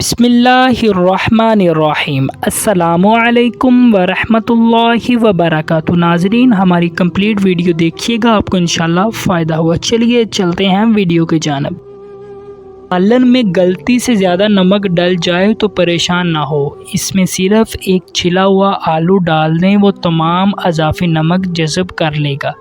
बिस्मिल्लाहिर्रहमानिर्रहीम। अस्सलामुअलैकुम वरहमतुल्लाहि वबरकातुहू। नाज़रीन, हमारी कंप्लीट वीडियो देखिएगा, आपको इंशाल्लाह फ़ायदा होगा। चलिए चलते हैं वीडियो की जानिब। सालन में गलती से ज़्यादा नमक डल जाए तो परेशान ना हो, इसमें सिर्फ एक छिला हुआ आलू डाल दें, वो तमाम अज़ाफ़ी नमक जज़ब कर लेगा।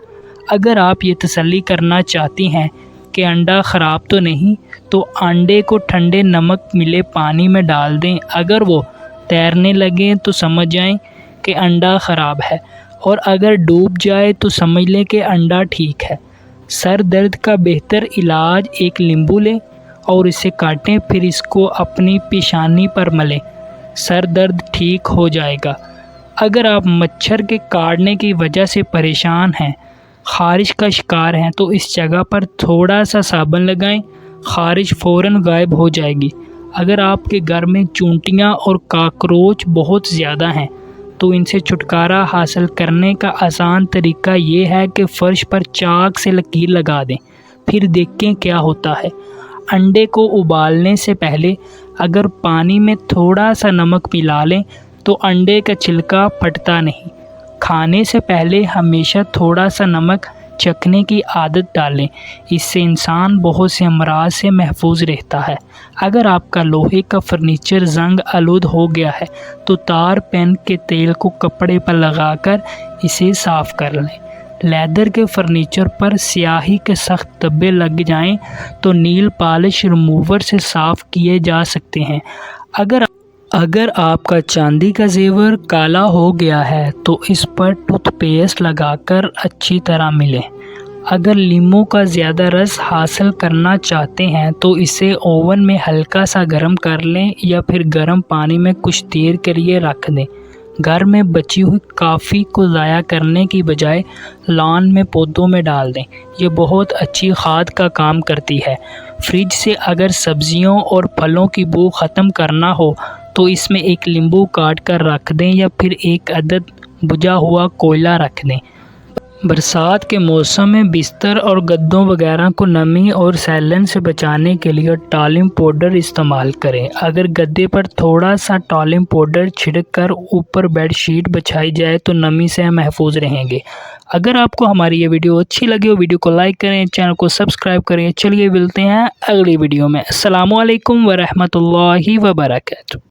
अगर आप ये तसल्ली करना चाहती हैं कि अंडा ख़राब तो नहीं, तो अंडे को ठंडे नमक मिले पानी में डाल दें। अगर वो तैरने लगे तो समझ जाएं कि अंडा ख़राब है, और अगर डूब जाए तो समझ लें कि अंडा ठीक है। सर दर्द का बेहतर इलाज एक नींबू लें और इसे काटें, फिर इसको अपनी पेशानी पर मलें, सर दर्द ठीक हो जाएगा। अगर आप मच्छर के काटने की वजह से परेशान हैं, ख़ारिश का शिकार हैं, तो इस जगह पर थोड़ा सा साबुन लगाएं, ख़ारिश फ़ौरन गायब हो जाएगी। अगर आपके घर में चूंटियाँ और काकरोच बहुत ज़्यादा हैं, तो इनसे छुटकारा हासिल करने का आसान तरीका ये है कि फ़र्श पर चाक से लकीर लगा दें, फिर देखें क्या होता है। अंडे को उबालने से पहले अगर पानी में थोड़ा सा नमक मिला लें तो अंडे का छिलका फटता नहीं। खाने से पहले हमेशा थोड़ा सा नमक चखने की आदत डालें, इससे इंसान बहुत से अमराज से महफूज रहता है। अगर आपका लोहे का फर्नीचर जंग आलूद हो गया है, तो तार पेन के तेल को कपड़े पर लगाकर इसे साफ़ कर लें। लेदर के फर्नीचर पर स्याही के सख्त धब्बे लग जाएं, तो नील पॉलिश रिमूवर से साफ़ किए जा सकते हैं। अगर आपका चांदी का जेवर काला हो गया है, तो इस पर टूथपेस्ट लगाकर अच्छी तरह मिलें। अगर लीमू का ज़्यादा रस हासिल करना चाहते हैं, तो इसे ओवन में हल्का सा गर्म कर लें या फिर गर्म पानी में कुछ देर के लिए रख दें। घर में बची हुई कॉफ़ी को ज़ाया करने की बजाय लॉन में पौधों में डाल दें, ये बहुत अच्छी खाद का काम करती है। फ्रिज से अगर सब्जियों और फलों की बू ख़त्म करना हो, तो इसमें एक नींबू काट कर रख दें या फिर एक अदद बुझा हुआ कोयला रख दें। बरसात के मौसम में बिस्तर और गद्दों वगैरह को नमी और सैलन से बचाने के लिए टॉलिम पाउडर इस्तेमाल करें। अगर गद्दे पर थोड़ा सा टॉलिम पाउडर छिड़क कर ऊपर बेडशीट बिछाई जाए तो नमी से महफूज रहेंगे। अगर आपको हमारी ये वीडियो अच्छी लगी हो, वीडियो को लाइक करें, चैनल को सब्सक्राइब करें। चलिए मिलते हैं अगली वीडियो में। अस्सलामु अलैकुम वरहमतुल्लाहि वबरकातुहू।